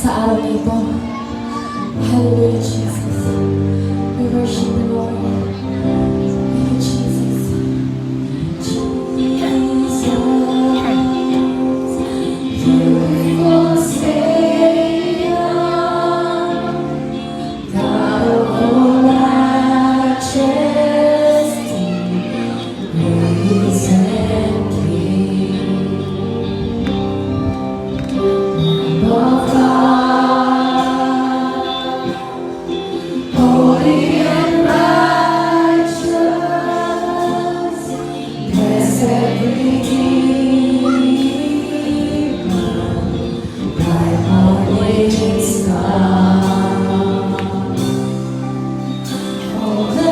sa araw na ito. Hallelujah, Jesus. We worship the Lord. Thank you, Jesus. Jesus, beautiful Savior, God of all majesty, praise and King, Lamb of God, holy and righteous, blessed Redeemer, bright morning star. All the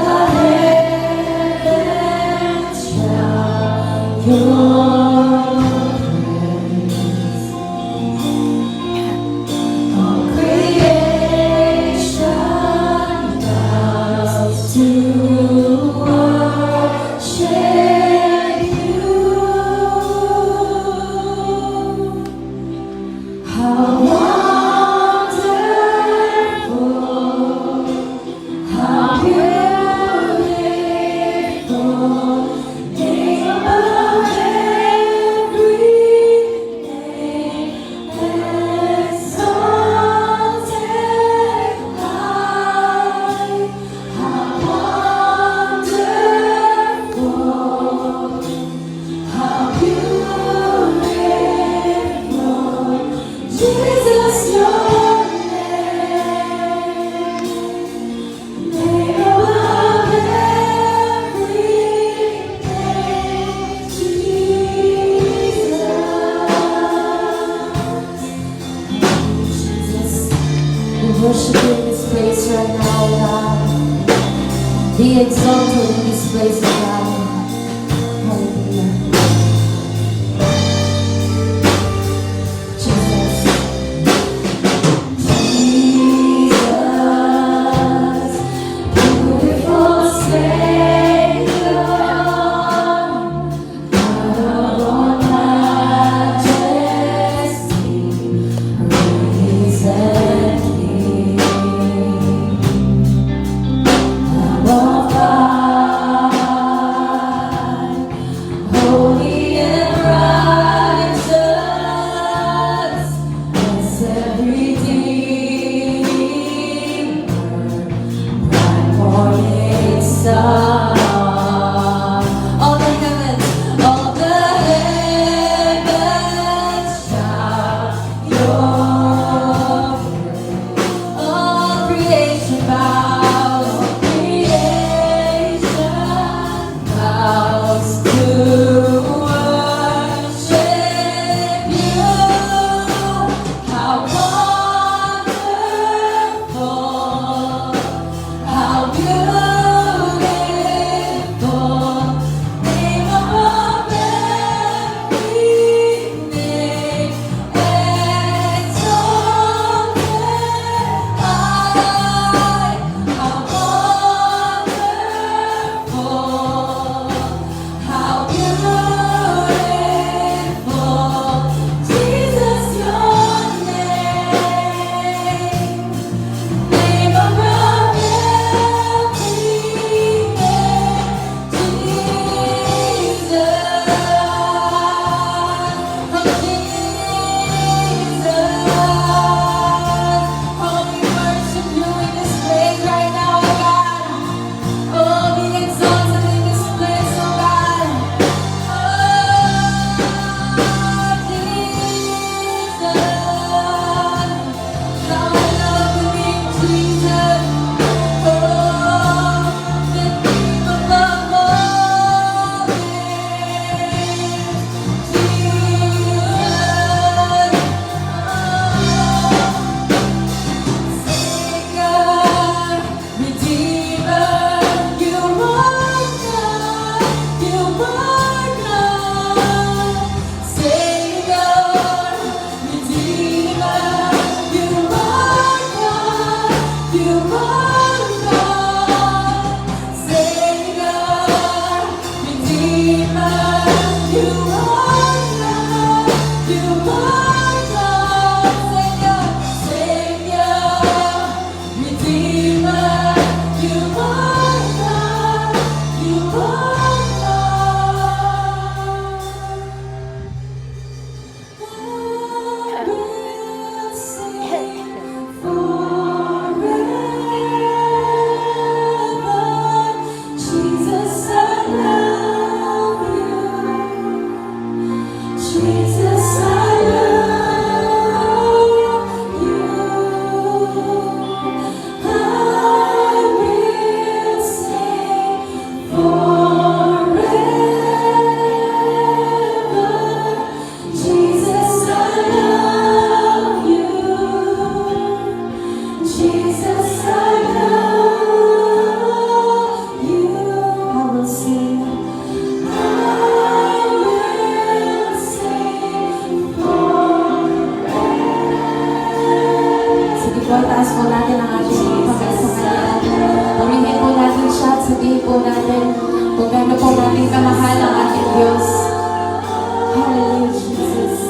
heavens shout your praise. All creation bows to worship you. How wonderful, how beautiful, name above every name, exalted high. How wonderful, how beautiful, Jesus, your name, name above every name, Jesus. We worship you in this place right now, God. Be exalted in this place, God. Hallelujah. Jesus. Jesus, beautiful Savior, God of all majesty, praise and King, Lamb of God, itaas po natin ang ating mga kamay sa Kanya. Purihin po natin siya at sabihin po natin kung gano'n po natin kamahal ang ating Diyos. Hallelujah, Jesus.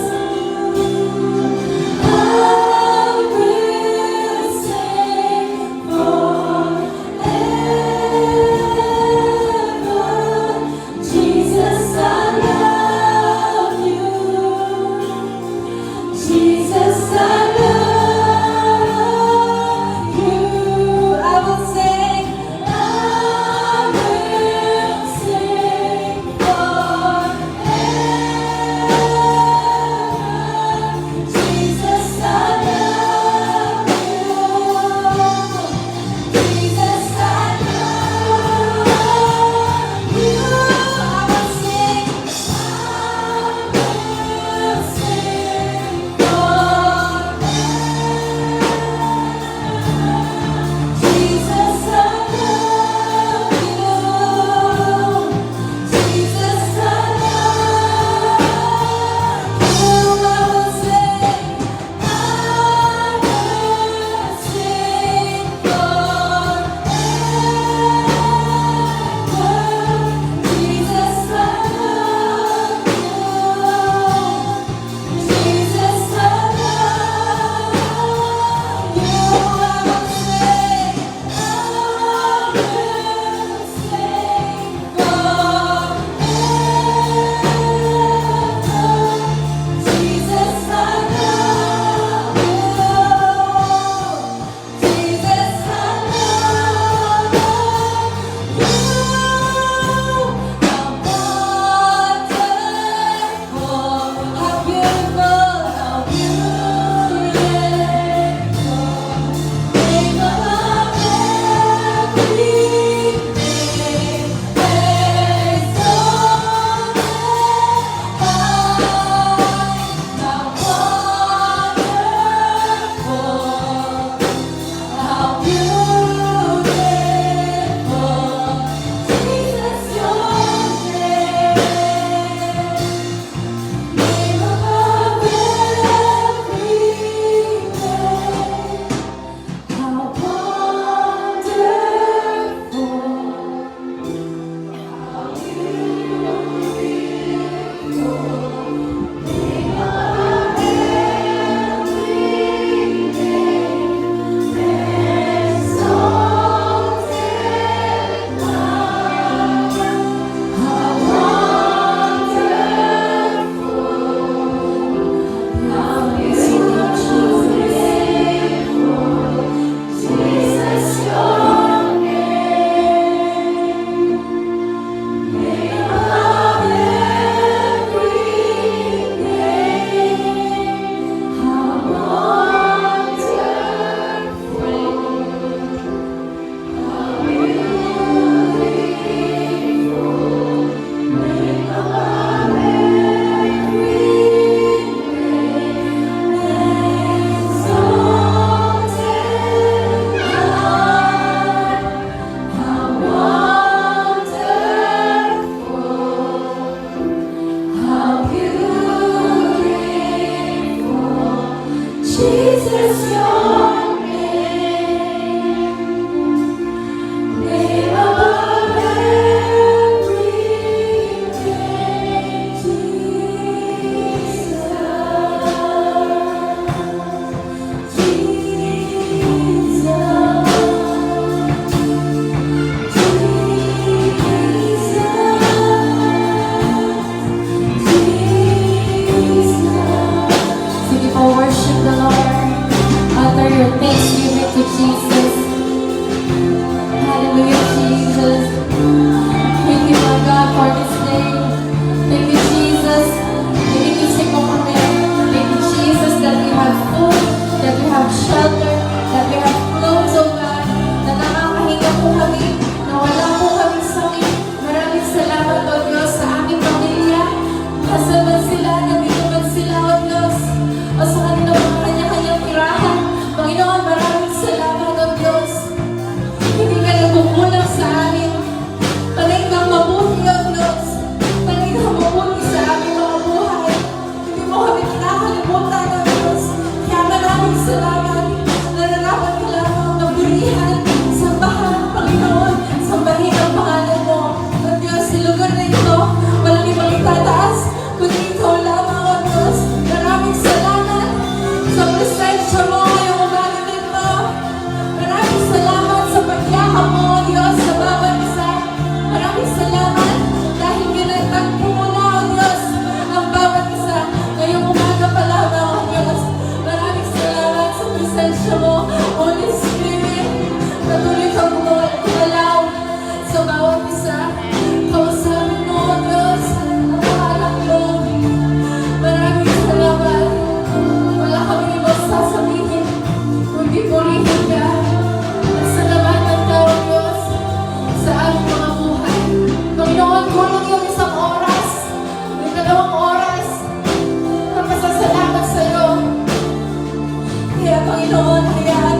Jesus, your name, name above every name, Jesus, Sige po, worship the Lord. Utter your thanksgiving to Jesus. Hallelujah, Jesus. Thank you, my God, for this day. Thank you, Jesus. Niligising mo kami. Thank you, Jesus, that we have food, that we have shelter, that we have clothes, oh God, na nakakahinga po kami, na wala po kami sakit. Maraming salamat, O Diyos, sa aming pamilya. Nasa man sila, nandito man sila, O Diyos, o sa kanilang mga kanya-kanyang tirahan. Panginoon, maraming salamat, O Diyos. Hindi ka nagkukulang sa amin. Panay kang mabuti, O Diyos. Panay kang mabuti sa aming mga buhay. Hindi mo kami kinakalimutan, O Diyos. Kaya maraming salamat. presensya mo. Holy Spirit, patuloy kang gumalaw sa bawat isa. Kausapin mo, O Diyos, ang mga anak mo. Maraming salamat. Wala kami ibang sasabihin, kundi purihin ka. At sa lahat ng tao, Diyos, sa aming mga buhay. Panginoon, kulang yung isang oras, yung 2 oras, na pasasalamat sa'yo. Kaya Panginoon, hayaan